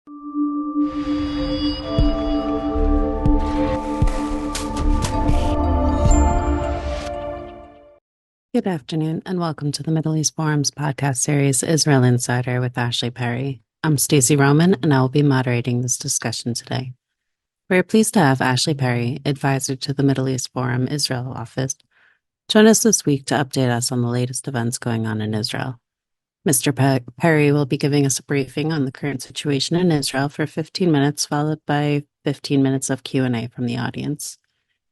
Good afternoon, and welcome to the Middle East Forum's podcast series, Israel Insider with Ashley Perry. I'm Stacey Roman, and I will be moderating this discussion today. We are pleased to have Ashley Perry, advisor to the Middle East Forum Israel office, join us this week to update us on the latest events going on in Israel. Mr. Perry will be giving us a briefing on the current situation in Israel for 15 minutes, followed by 15 minutes of Q&A from the audience.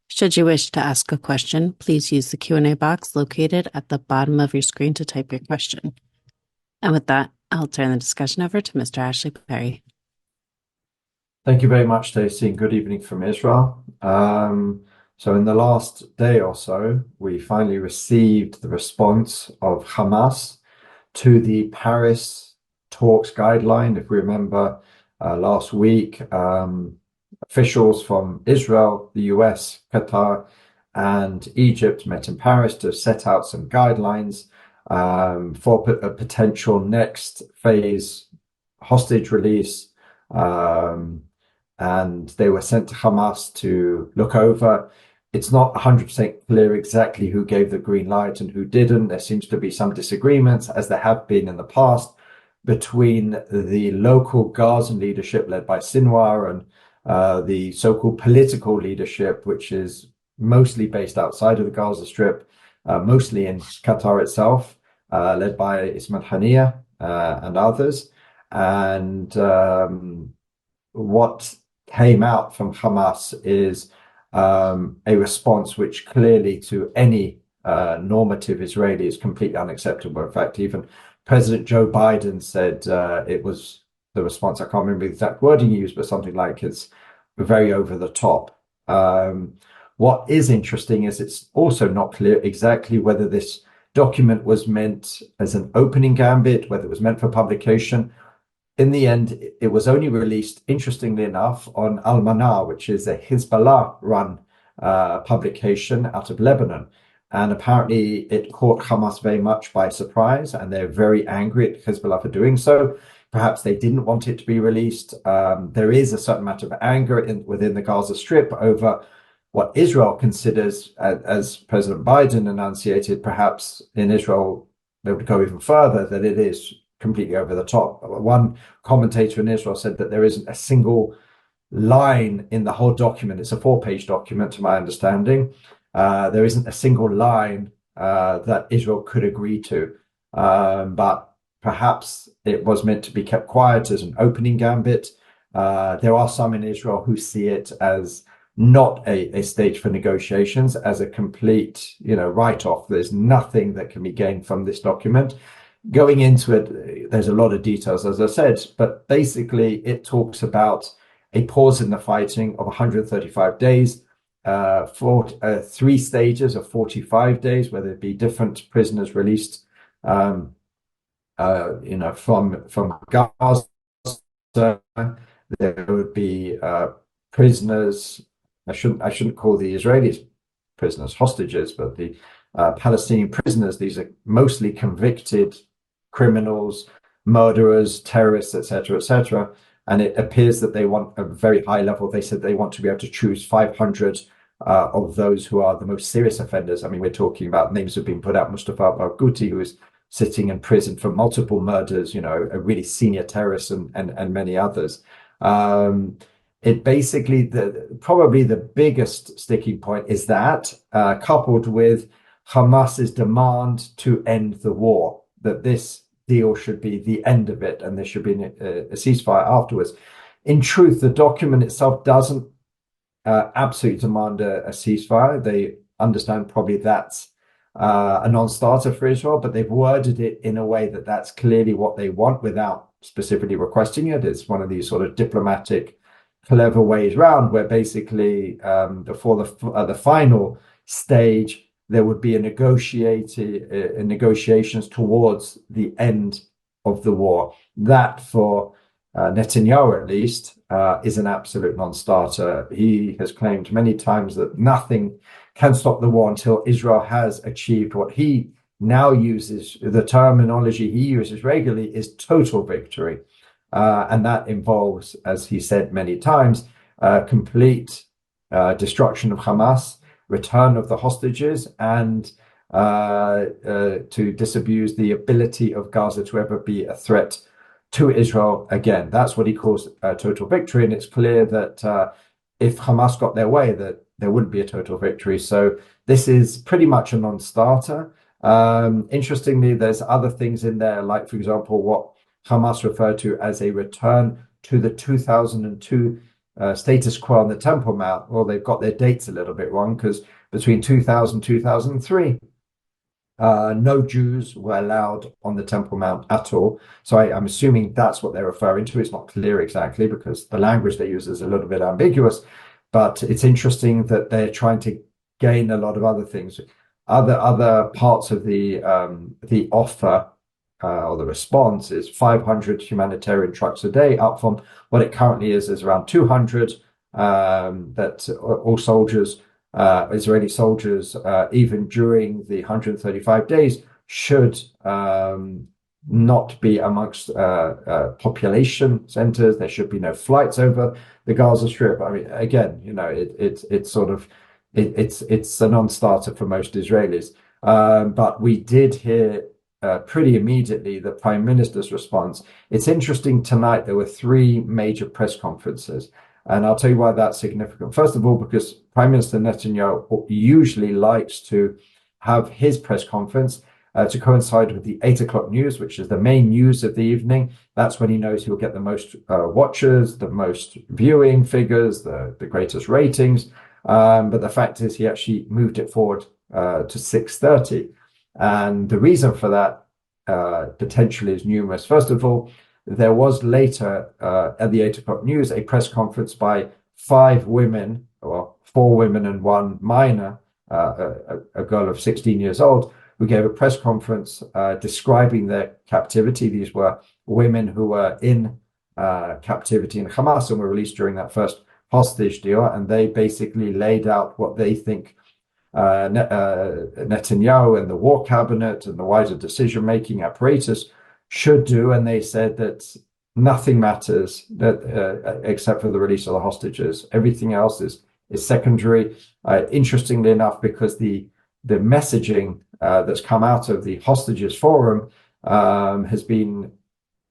Should you wish to ask a question, please use the Q&A box located at the bottom of your screen to type your question. And with that, I'll turn the discussion over to Mr. Ashley Perry. Thank you very much, Stacey, and good evening from Israel. So in the last day or so, we finally received the response of Hamas to the Paris talks guideline. If we remember last week, officials from Israel, the US, Qatar, and Egypt met in Paris to set out some guidelines for a potential next phase hostage release. And they were sent to Hamas to look over. It's not 100% clear exactly who gave the green light and who didn't. There seems to be some disagreements, as there have been in the past, between the local Gazan leadership led by Sinwar and the so-called political leadership, which is mostly based outside of the Gaza Strip, mostly in Qatar itself, led by Ismail Haniyeh and others. And what came out from Hamas is a response which clearly to any normative Israeli is completely unacceptable. In fact, even President Joe Biden said it was the response, I can't remember the exact wording he used, but something like it's very over the top. What is interesting is it's also not clear exactly whether this document was meant as an opening gambit, whether it was meant for publication. In the end, it was only released, interestingly enough, on Al-Manar, which is a Hezbollah-run publication out of Lebanon. And apparently it caught Hamas very much by surprise, and they're very angry at Hezbollah for doing so. Perhaps they didn't want it to be released. There is a certain amount of anger within the Gaza Strip over what Israel considers, as President Biden enunciated, perhaps in Israel, they would go even further, that it is completely over the top. One commentator in Israel said that there isn't a single line in the whole document. It's a 4-page document, to my understanding. There isn't a single line that Israel could agree to. But perhaps it was meant to be kept quiet as an opening gambit. There are some in Israel who see it as not a stage for negotiations, as a complete, write-off. There's nothing that can be gained from this document. Going into it, there's a lot of details, as I said, but basically it talks about a pause in the fighting of 135 days, for 3 stages of 45 days, where there'd be different prisoners released from Gaza. There would be prisoners. I shouldn't call the Israelis prisoners, hostages, but the Palestinian prisoners. These are mostly convicted criminals, murderers, terrorists, etc., etc. And it appears that they want a very high level. They said they want to be able to choose 500 of those who are the most serious offenders. I mean, we're talking about names have been put out. Mustafa Barghouti, who is sitting in prison for multiple murders, a really senior terrorist, and many others. It basically, probably the biggest sticking point is that, coupled with Hamas's demand to end the war, that this deal should be the end of it and there should be a ceasefire afterwards. In truth, the document itself doesn't absolutely demand a ceasefire. They understand probably that's a non-starter for Israel, but they've worded it in a way that that's clearly what they want without specifically requesting it. It's one of these sort of diplomatic, clever ways round, where basically before the final stage, there would be negotiations towards the end of the war. That, for Netanyahu at least, is an absolute non-starter. He has claimed many times that nothing can stop the war until Israel has achieved what he now uses, the terminology he uses regularly is total victory. And that involves, as he said many times, complete destruction of Hamas, return of the hostages, and to disabuse the ability of Gaza to ever be a threat to Israel again. That's what he calls a total victory. And it's clear that if Hamas got their way, that there wouldn't be a total victory. So this is pretty much a non-starter. Interestingly, there's other things in there, like, for example, what Hamas referred to as a return to the 2002 status quo on the Temple Mount. Well, they've got their dates a little bit wrong, because between 2000 and 2003, no Jews were allowed on the Temple Mount at all. So I'm assuming that's what they're referring to. It's not clear exactly because the language they use is a little bit ambiguous, but it's interesting that they're trying to gain a lot of other things. Other parts of the offer or the response is 500 humanitarian trucks a day, up from what it currently is around 200, that all soldiers, Israeli soldiers, even during the 135 days, should not be amongst population centers. There should be no flights over the Gaza Strip. I mean, again, it's sort of it's a non-starter for most Israelis. But we did hear pretty immediately the Prime Minister's response. It's interesting, tonight there were three major press conferences, and I'll tell you why that's significant. First of all, because Prime Minister Netanyahu usually likes to have his press conference to coincide with the 8 o'clock news, which is the main news of the evening. That's when he knows he'll get the most watchers, the most viewing figures, the greatest ratings. But the fact is, he actually moved it forward to 6:30. And the reason for that potentially is numerous. First of all, there was later at the 8 o'clock news a press conference by 5 women, well, 4 women and 1 minor, a girl of 16 years old, who gave a press conference describing their captivity. These were women who were in captivity in Hamas and were released during that first hostage deal. And they basically laid out what they think Netanyahu and the war cabinet and the wider decision-making apparatus should do. And they said that nothing matters except for the release of the hostages. Everything else is secondary. Interestingly enough, because the messaging that's come out of the Hostages Forum has been,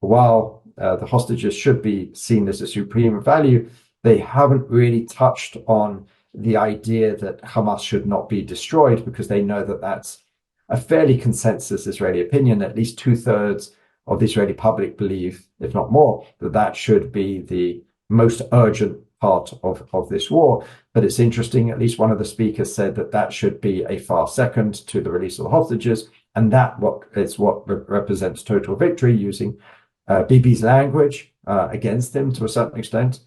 while the hostages should be seen as a supreme value, they haven't really touched on the idea that Hamas should not be destroyed, because they know that that's a fairly consensus Israeli opinion. At least 2/3 of the Israeli public believe, if not more, that should be the most urgent part of this war. But it's interesting, at least one of the speakers said that should be a far second to the release of the hostages, and that is what represents total victory, using Bibi's language against him to a certain extent.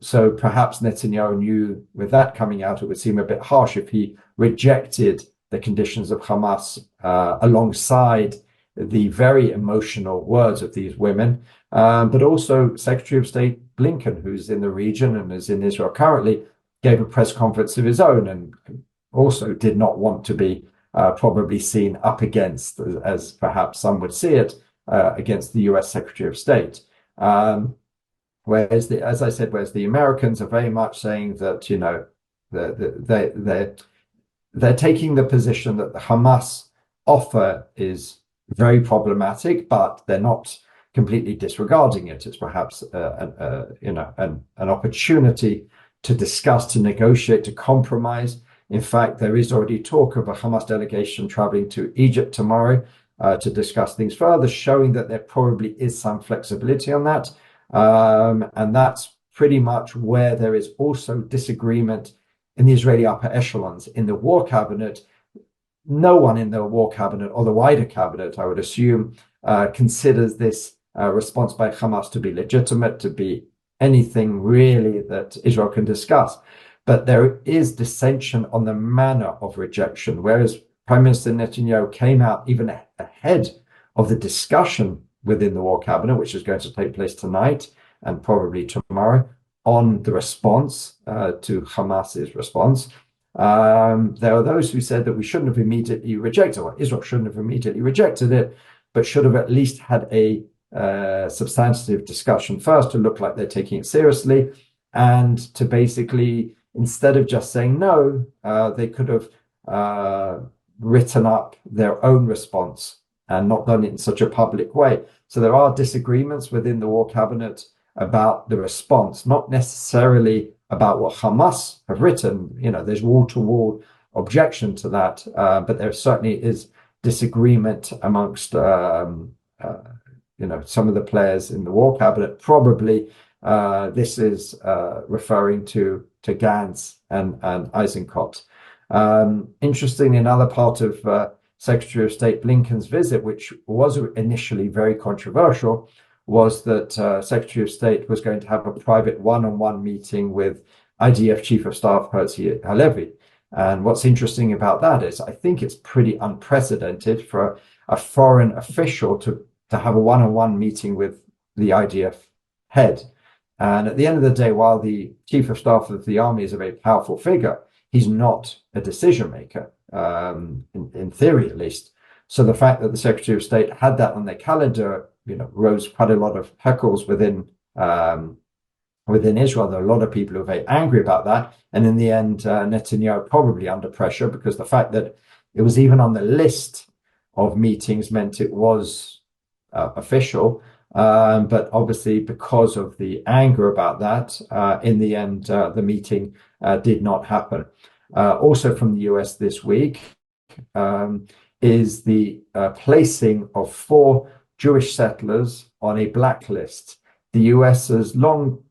So perhaps Netanyahu knew, with that coming out, it would seem a bit harsh if he rejected the conditions of Hamas alongside the very emotional words of these women. But also Secretary of State Blinken, who's in the region and is in Israel currently, gave a press conference of his own and also did not want to be probably seen up against, as perhaps some would see it, against the US Secretary of State. Whereas the Americans are very much saying that, they're taking the position that the Hamas offer is very problematic, but they're not completely disregarding it. It's perhaps an opportunity to discuss, to negotiate, to compromise. In fact, there is already talk of a Hamas delegation traveling to Egypt tomorrow to discuss things further, showing that there probably is some flexibility on that. And that's pretty much where there is also disagreement in the Israeli upper echelons. In the war cabinet, no one in the war cabinet, or the wider cabinet, I would assume, considers this response by Hamas to be legitimate, to be anything really that Israel can discuss. But there is dissension on the manner of rejection, whereas Prime Minister Netanyahu came out even ahead of the discussion within the war cabinet, which is going to take place tonight and probably tomorrow, on the response to Hamas's response. There are those who said that we shouldn't have immediately rejected, or Israel shouldn't have immediately rejected it, but should have at least had a substantive discussion first to look like they're taking it seriously, and to basically, instead of just saying no, they could have written up their own response and not done it in such a public way. So there are disagreements within the War Cabinet about the response, not necessarily about what Hamas have written. There's wall-to-wall objection to that, but there certainly is disagreement amongst some of the players in the War Cabinet. Probably this is referring to Gantz and Eisenkot. Interestingly, another part of Secretary of State Blinken's visit, which was initially very controversial, was that Secretary of State was going to have a private one-on-one meeting with IDF Chief of Staff Herzliya. And what's interesting about that is I think it's pretty unprecedented for a foreign official to have a one-on-one meeting with the IDF head. And at the end of the day, while the Chief of Staff of the Army is a very powerful figure, he's not a decision maker, in theory at least. So the fact that the Secretary of State had that on their calendar, rose quite a lot of heckles within Israel. There are a lot of people who are very angry about that. And in the end, Netanyahu probably under pressure, because the fact that it was even on the list of meetings meant it was official. But obviously, because of the anger about that, in the end, the meeting did not happen. Also from the US this week is the placing of 4 Jewish settlers on a blacklist. The US has long,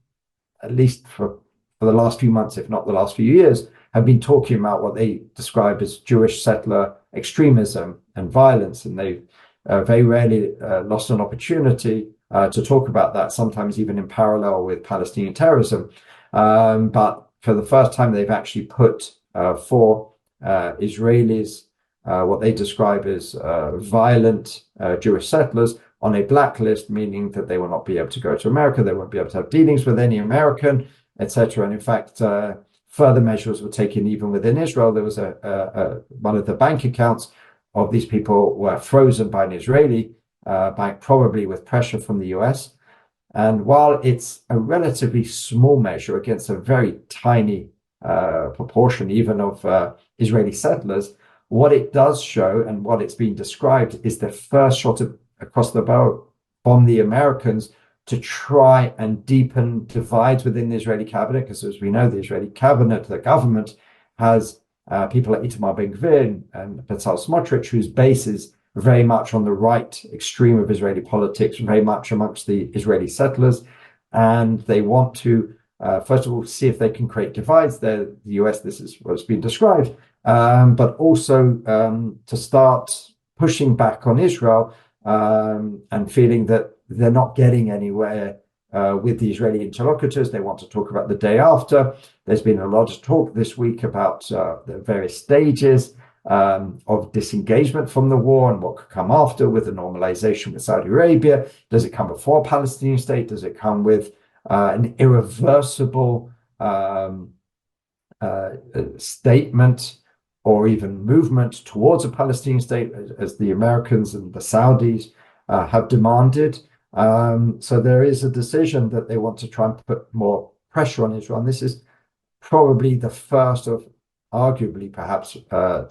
at least for the last few months, if not the last few years, have been talking about what they describe as Jewish settler extremism and violence. And they've very rarely lost an opportunity to talk about that, sometimes even in parallel with Palestinian terrorism. But for the first time, they've actually put 4 Israelis, what they describe as violent Jewish settlers, on a blacklist, meaning that they will not be able to go to America, they won't be able to have dealings with any American, etc. And in fact, further measures were taken even within Israel. There was one of the bank accounts of these people were frozen by an Israeli bank, probably with pressure from the US. And while it's a relatively small measure against a very tiny proportion even of Israeli settlers, what it does show and what it's been described is the first shot across the bow from the Americans to try and deepen divides within the Israeli cabinet, because as we know, the Israeli cabinet, the government, has people like Itamar Ben-Gvir and Bezalel Smotrich, whose base is very much on the right extreme of Israeli politics, very much amongst the Israeli settlers. And they want to, first of all, see if they can create divides there. The US, this is what's been described, but also to start pushing back on Israel and feeling that they're not getting anywhere with the Israeli interlocutors. They want to talk about the day after. There's been a lot of talk this week about the various stages of disengagement from the war and what could come after, with the normalization with Saudi Arabia. Does it come before a Palestinian state? Does it come with an irreversible statement or even movement towards a Palestinian state, as the Americans and the Saudis have demanded? So there is a decision that they want to try and put more pressure on Israel. And this is probably the first of arguably perhaps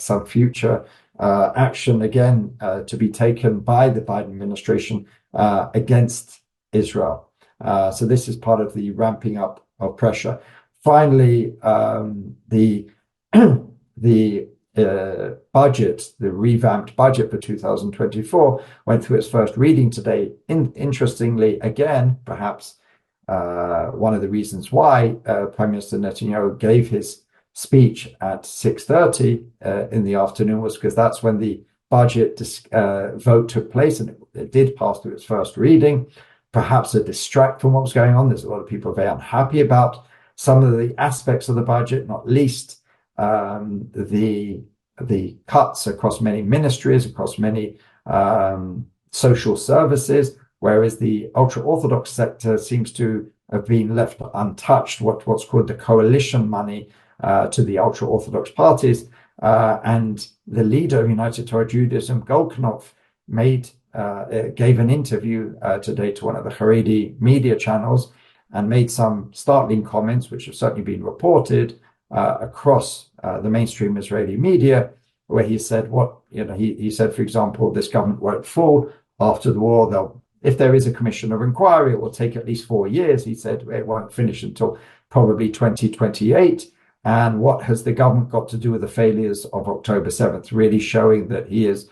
some future action again to be taken by the Biden administration against Israel. So this is part of the ramping up of pressure. Finally, the budget, the revamped budget for 2024 went through its first reading today. Interestingly, again, perhaps one of the reasons why Prime Minister Netanyahu gave his speech at 6:30 in the afternoon was because that's when the budget vote took place, and it did pass through its first reading. Perhaps to distract from what was going on. There's a lot of people very unhappy about some of the aspects of the budget, not least the cuts across many ministries, across many social services, whereas the ultra-Orthodox sector seems to have been left untouched, what's called the coalition money to the ultra-Orthodox parties. And the leader of United Torah Judaism, Golkanov, made gave an interview today to one of the Haredi media channels and made some startling comments, which have certainly been reported across the mainstream Israeli media, where he said he said, for example, this government won't fall after the war. If there is a commission of inquiry, it will take at least 4 years. He said it won't finish until probably 2028. And what has the government got to do with the failures of October 7th? Really showing that he is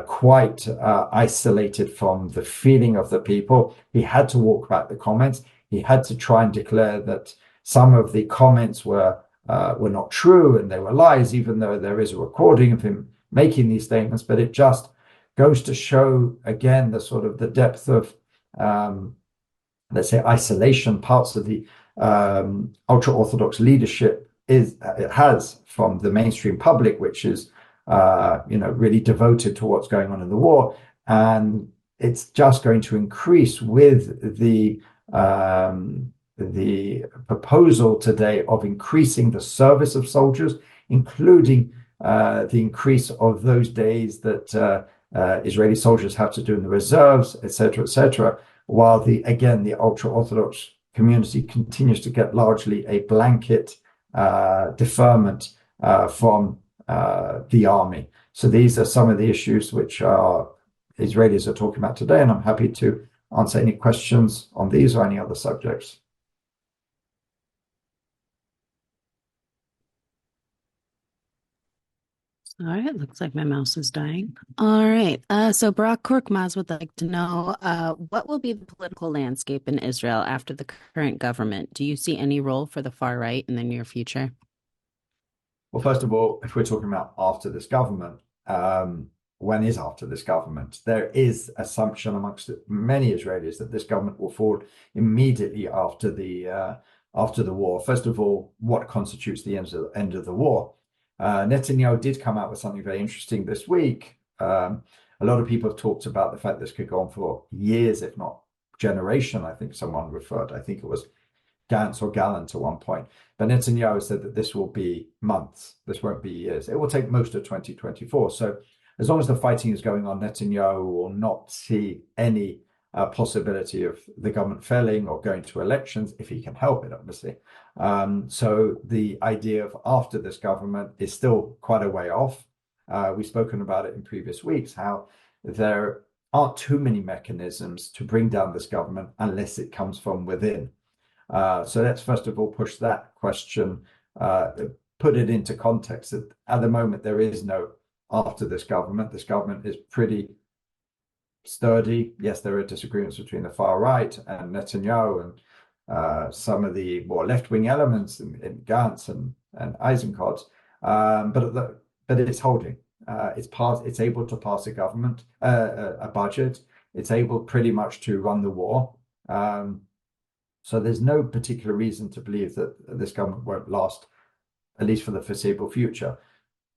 quite isolated from the feeling of the people. He had to walk back the comments. He had to try and declare that some of the comments were not true and they were lies, even though there is a recording of him making these statements. But it just goes to show again the sort of the depth of let's say isolation parts of the ultra-Orthodox leadership has from the mainstream public, which is really devoted to what's going on in the war. And it's just going to increase with the proposal today of increasing the service of soldiers, including the increase of those days that Israeli soldiers have to do in the reserves, etc., while the ultra-Orthodox community continues to get largely a blanket deferment from the army. So these are some of the issues which Israelis are talking about today, and I'm happy to answer any questions on these or any other subjects. All right, looks like my mouse is dying. All right, so Barak Korkmaz would like to know what will be the political landscape in Israel after the current government? Do you see any role for the far right in the near future? Well, first of all, if we're talking about after this government, when is after this government? There is assumption amongst many Israelis that this government will fall immediately after the war. First of all, what constitutes the end of the war? Netanyahu did come out with something very interesting this week. A lot of people have talked about the fact this could go on for years, if not generation. I think someone referred, I think it was Gantz or Gallant at one point. But Netanyahu said that this will be months. This won't be years. It will take most of 2024. So as long as the fighting is going on, Netanyahu will not see any possibility of the government failing or going to elections if he can help it, obviously. So the idea of after this government is still quite a way off. We've spoken about it in previous weeks, how there aren't too many mechanisms to bring down this government unless it comes from within. So let's first of all push that question, put it into context that at the moment there is no after this government. This government is pretty sturdy. Yes, there are disagreements between the far right and Netanyahu and some of the more left-wing elements in Gantz and Eisenkot, but it's holding. It's able to pass a government, a budget. It's able pretty much to run the war. So there's no particular reason to believe that this government won't last, at least for the foreseeable future.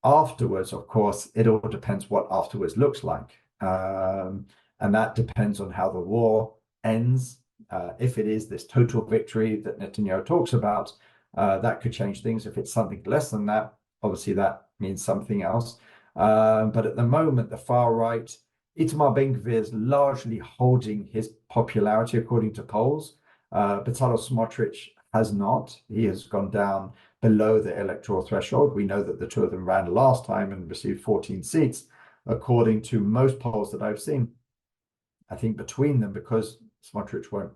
Afterwards, of course, it all depends what afterwards looks like. And that depends on how the war ends. If it is this total victory that Netanyahu talks about, that could change things. If it's something less than that, obviously that means something else. But at the moment, the far right, Itamar Ben-Gvir is largely holding his popularity according to polls. Bezalel Smotrich has not. He has gone down below the electoral threshold. We know that the two of them ran last time and received 14 seats, according to most polls that I've seen. I think between them, because Smotrich won't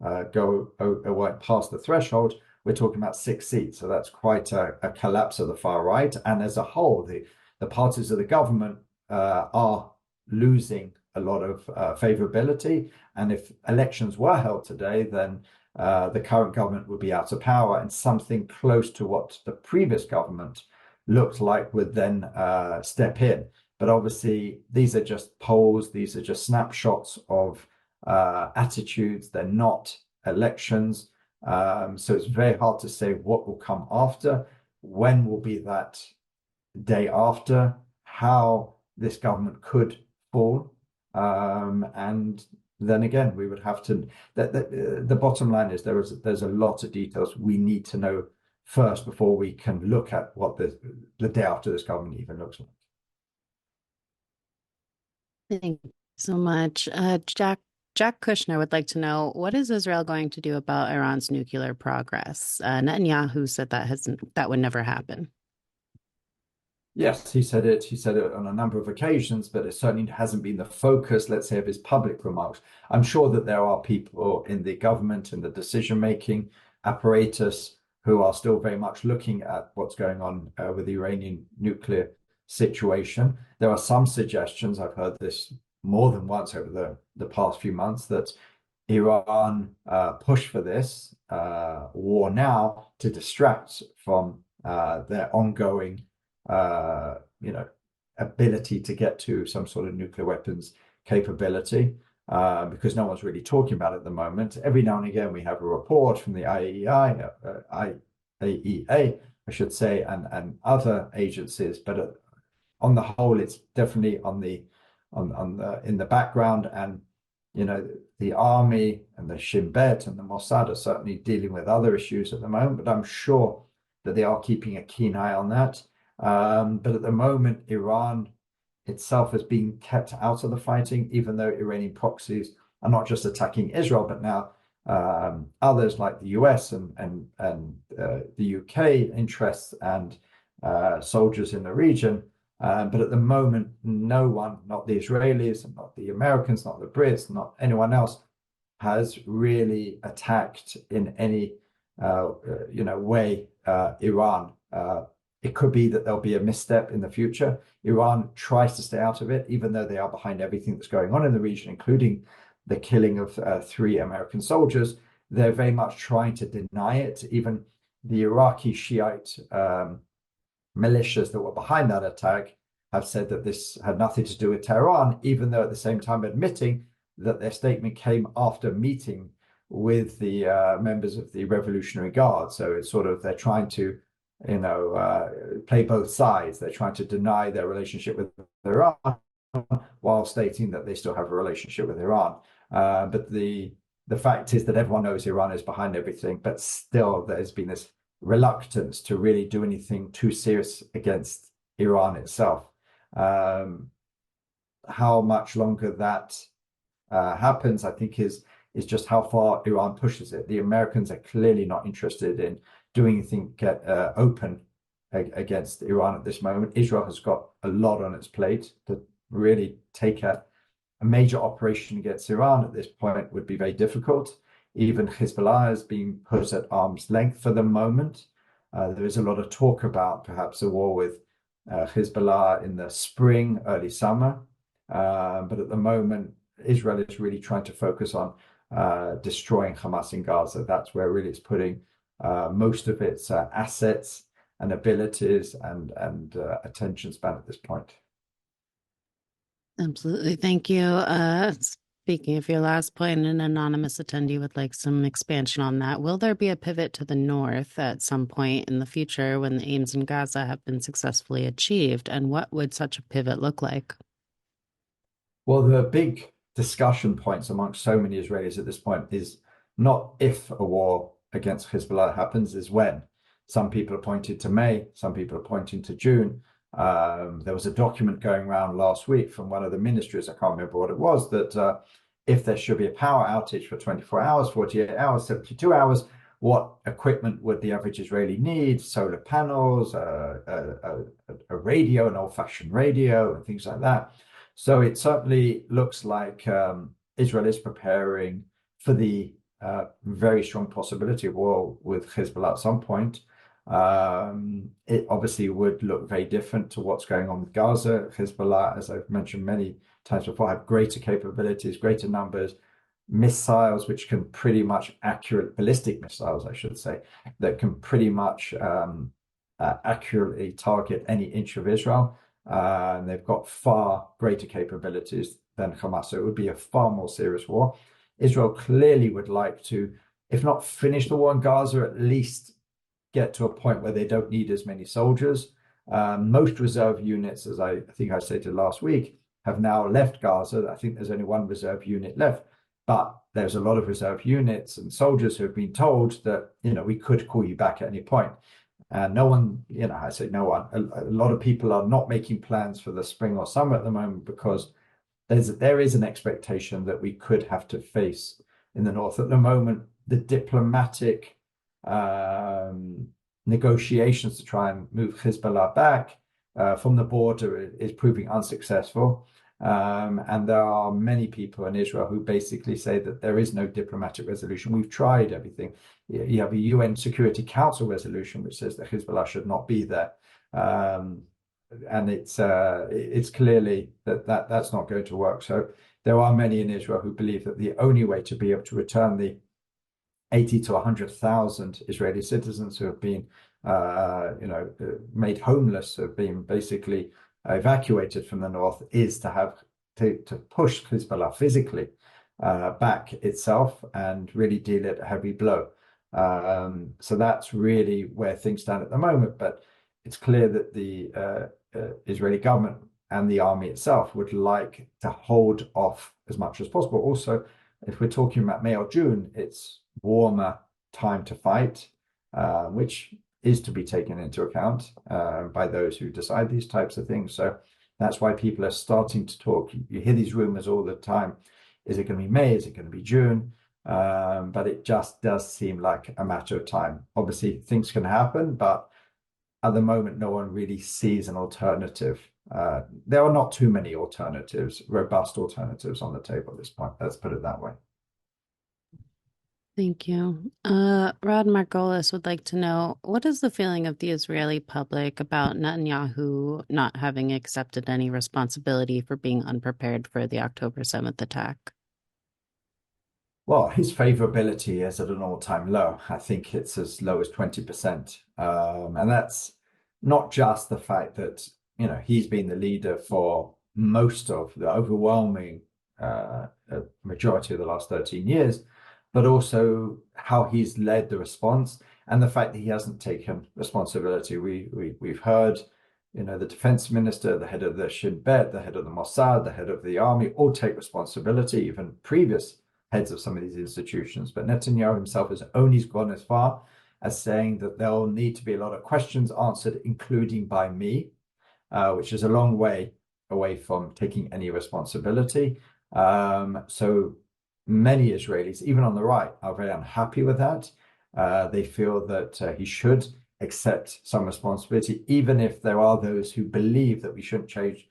won't pass the threshold, we're talking about 6 seats. So that's quite a collapse of the far right. And as a whole, the parties of the government are losing a lot of favorability. And if elections were held today, then the current government would be out of power, and something close to what the previous government looked like would then step in. But obviously, these are just polls. These are just snapshots of attitudes. They're not elections. So it's very hard to say what will come after, when will be that day after, how this government could fall. And then again, we would have to, the bottom line is there's a lot of details we need to know first before we can look at what the day after this government even looks like. Thanks, So much. Jack Kushner would like to know, what is Israel going to do about Iran's nuclear progress? Netanyahu said that would never happen. Yes, he said it. He said it on a number of occasions, but it certainly hasn't been the focus, let's say, of his public remarks. I'm sure that there are people in the government and the decision-making apparatus who are still very much looking at what's going on with the Iranian nuclear situation. There are some suggestions, I've heard this more than once over the past few months, that Iran pushed for this war now to distract from their ongoing you know, ability to get to some sort of nuclear weapons capability, because no one's really talking about it at the moment. Every now and again, we have a report from the IAEA, I should say, and other agencies, but on the whole, it's definitely in the background, and the army and the Shin Bet and the Mossad are certainly dealing with other issues at the moment, but I'm sure that they are keeping a keen eye on that. But at the moment, Iran itself is being kept out of the fighting, even though Iranian proxies are not just attacking Israel, but now others like the US and the UK interests and soldiers in the region. But at the moment, no one, not the Israelis, not the Americans, not the Brits, not anyone else, has really attacked in any way Iran. It could be that there'll be a misstep in the future. Iran tries to stay out of it, even though they are behind everything that's going on in the region, including the killing of 3 American soldiers. They're very much trying to deny it. Even the Iraqi Shiite militias that were behind that attack have said that this had nothing to do with Tehran, even though at the same time admitting that their statement came after meeting with the members of the Revolutionary Guard. So it's sort of, they're trying to play both sides. They're trying to deny their relationship with Iran while stating that they still have a relationship with Iran. But the fact is that everyone knows Iran is behind everything, but still there's been this reluctance to really do anything too serious against Iran itself. How much longer that happens, I think, is just how far Iran pushes it. The Americans are clearly not interested in doing anything open against Iran at this moment. Israel has got a lot on its plate. To really take a major operation against Iran at this point would be very difficult. Even Hezbollah is being put at arm's length for the moment. There is a lot of talk about perhaps a war with Hezbollah in the spring, early summer. But at the moment, Israel is really trying to focus on destroying Hamas in Gaza. That's where really it's putting most of its assets and abilities and attention span at this point. Absolutely. Thank you. Speaking of your last point, an anonymous attendee would like some expansion on that. Will there be a pivot to the north at some point in the future when the aims in Gaza have been successfully achieved? And what would such a pivot look like? Well, the big discussion points amongst so many Israelis at this point is not if a war against Hezbollah happens, is when. Some people are pointing to May, some people are pointing to June. There was a document going around last week from one of the ministries, I can't remember what it was, that if there should be a power outage for 24 hours, 48 hours, 72 hours, what equipment would the average Israeli need? Solar panels, a radio, an old-fashioned radio, and things like that. So it certainly looks like Israel is preparing for the very strong possibility of war with Hezbollah at some point. It obviously would look very different to what's going on with Gaza. Hezbollah, as I've mentioned many times before, have greater capabilities, greater numbers, missiles which can pretty much ballistic missiles, I should say, that can pretty much accurately target any inch of Israel. And they've got far greater capabilities than Hamas. So it would be a far more serious war. Israel clearly would like to, if not finish the war in Gaza, at least get to a point where they don't need as many soldiers. Most reserve units, as I think I stated last week, have now left Gaza. I think there's only one reserve unit left, but there's a lot of reserve units and soldiers who have been told that, we could call you back at any point. And no one, I say no one, a lot of people are not making plans for the spring or summer at the moment because there is an expectation that we could have to face in the north. At the moment, the diplomatic negotiations to try and move Hezbollah back from the border is proving unsuccessful. And there are many people in Israel who basically say that there is no diplomatic resolution. We've tried everything. You have a UN Security Council resolution which says that Hezbollah should not be there. And it's clearly that's not going to work. So there are many in Israel who believe that the only way to be able to return the 80 to 100,000 Israeli citizens who have been made homeless, have been basically evacuated from the north, is to have to push Hezbollah physically back itself and really deal it a heavy blow. So that's really where things stand at the moment. But it's clear that the Israeli government and the army itself would like to hold off as much as possible. Also, if we're talking about May or June, it's warmer time to fight, which is to be taken into account by those who decide these types of things. So that's why people are starting to talk. You hear these rumors all the time. Is it going to be May? Is it going to be June? But it just does seem like a matter of time. Obviously, things can happen, but at the moment, no one really sees an alternative. There are not too many alternatives, robust alternatives on the table at this point. Let's put it that way. Thank you. Rod Margolis would like to know, what is the feeling of the Israeli public about Netanyahu not having accepted any responsibility for being unprepared for the October 7th attack? Well, his favorability is at an all-time low. I think it's as low as 20%. And that's not just the fact that, he's been the leader for most of the overwhelming majority of the last 13 years, but also how he's led the response and the fact that he hasn't taken responsibility. We've heard, the defense minister, the head of the Shin Bet, the head of the Mossad, the head of the army, all take responsibility, even previous heads of some of these institutions. But Netanyahu himself has only gone as far as saying that there'll need to be a lot of questions answered, including by me, which is a long way away from taking any responsibility. So many Israelis, even on the right, are very unhappy with that. They feel that he should accept some responsibility, even if there are those who believe that we shouldn't change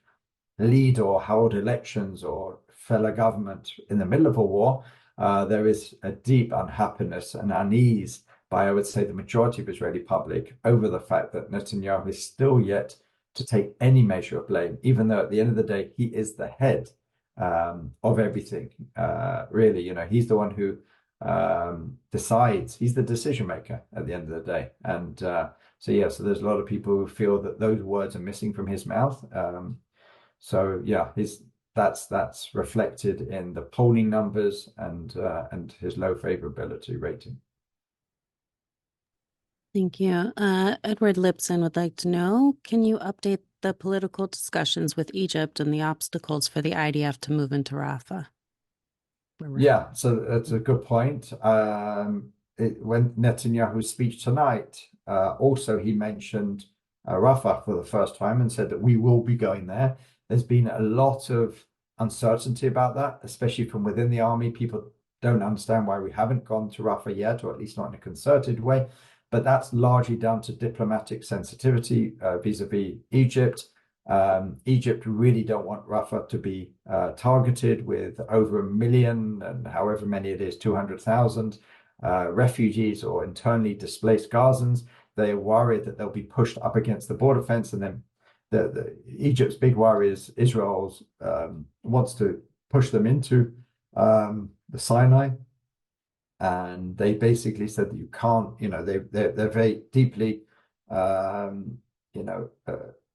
lead or hold elections or fell a government in the middle of a war. There is a deep unhappiness and unease by, I would say, the majority of Israeli public over the fact that Netanyahu is still yet to take any measure of blame, even though at the end of the day, he is the head of everything. Really, he's the one who decides. He's the decision maker at the end of the day. And so there's a lot of people who feel that those words are missing from his mouth. That's reflected in the polling numbers and his low favorability rating. Thank you. Edward Lipson would like to know, can you update the political discussions with Egypt and the obstacles for the IDF to move into Rafah? Yeah, so that's a good point. When Netanyahu's speech tonight, also he mentioned Rafah for the first time and said that we will be going there. There's been a lot of uncertainty about that, especially from within the army. People don't understand why we haven't gone to Rafah yet, or at least not in a concerted way. But that's largely down to diplomatic sensitivity vis-a-vis Egypt. Egypt really don't want Rafah to be targeted with over 1 million and however many it is, 200,000 refugees or internally displaced Gazans. They are worried that they'll be pushed up against the border fence, and then Egypt's big worry is Israel wants to push them into the Sinai. And they basically said that you can't, they're very deeply,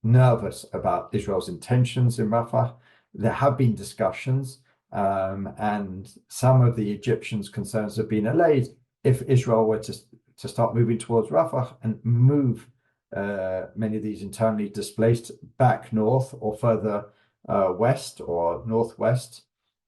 nervous about Israel's intentions in Rafah. There have been discussions, and some of the Egyptians' concerns have been allayed if Israel were to start moving towards Rafah and move many of these internally displaced back north or further west or northwest.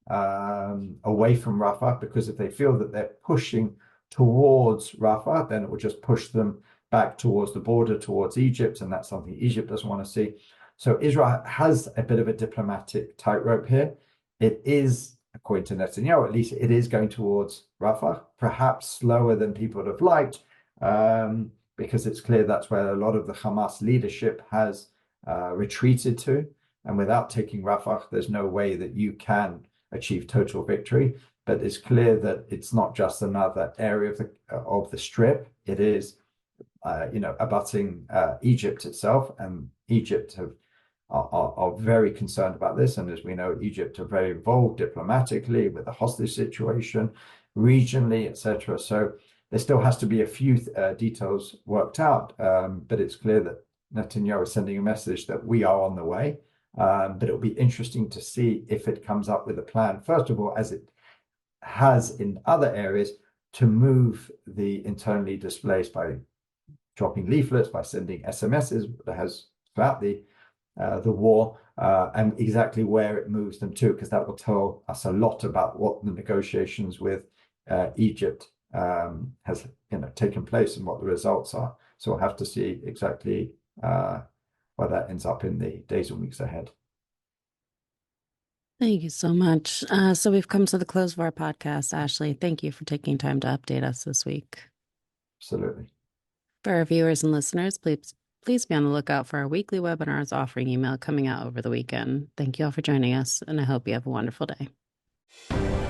Away from Rafah, because if they feel that they're pushing towards Rafah, then it will just push them back towards the border, towards Egypt, and that's something Egypt doesn't want to see. So Israel has a bit of a diplomatic tightrope here. it is, according to Netanyahu, at least it is going towards Rafah, perhaps slower than people would have liked, because it's clear that's where a lot of the Hamas leadership has retreated to. And without taking Rafah, there's no way that you can achieve total victory. But it's clear that it's not just another area of the strip. It is, abutting Egypt itself, and Egypt are very concerned about this. And as we know, Egypt are very involved diplomatically with the hostage situation, regionally, etc. So there still has to be a few details worked out, but it's clear that Netanyahu is sending a message that we are on the way. But it'll be interesting to see if it comes up with a plan, first of all, as it has in other areas, to move the internally displaced by dropping leaflets, by sending SMSs, that has throughout the war, and exactly where it moves them to, because that will tell us a lot about what the negotiations with Egypt has taken place and what the results are. So we'll have to see exactly where that ends up in the days and weeks ahead. Thank you so much. So we've come to the close of our podcast. Ashley, thank you for taking time to update us this week. Absolutely. For our viewers and listeners, please be on the lookout for our weekly webinars offering email coming out over the weekend. Thank you all for joining us, and I hope you have a wonderful day.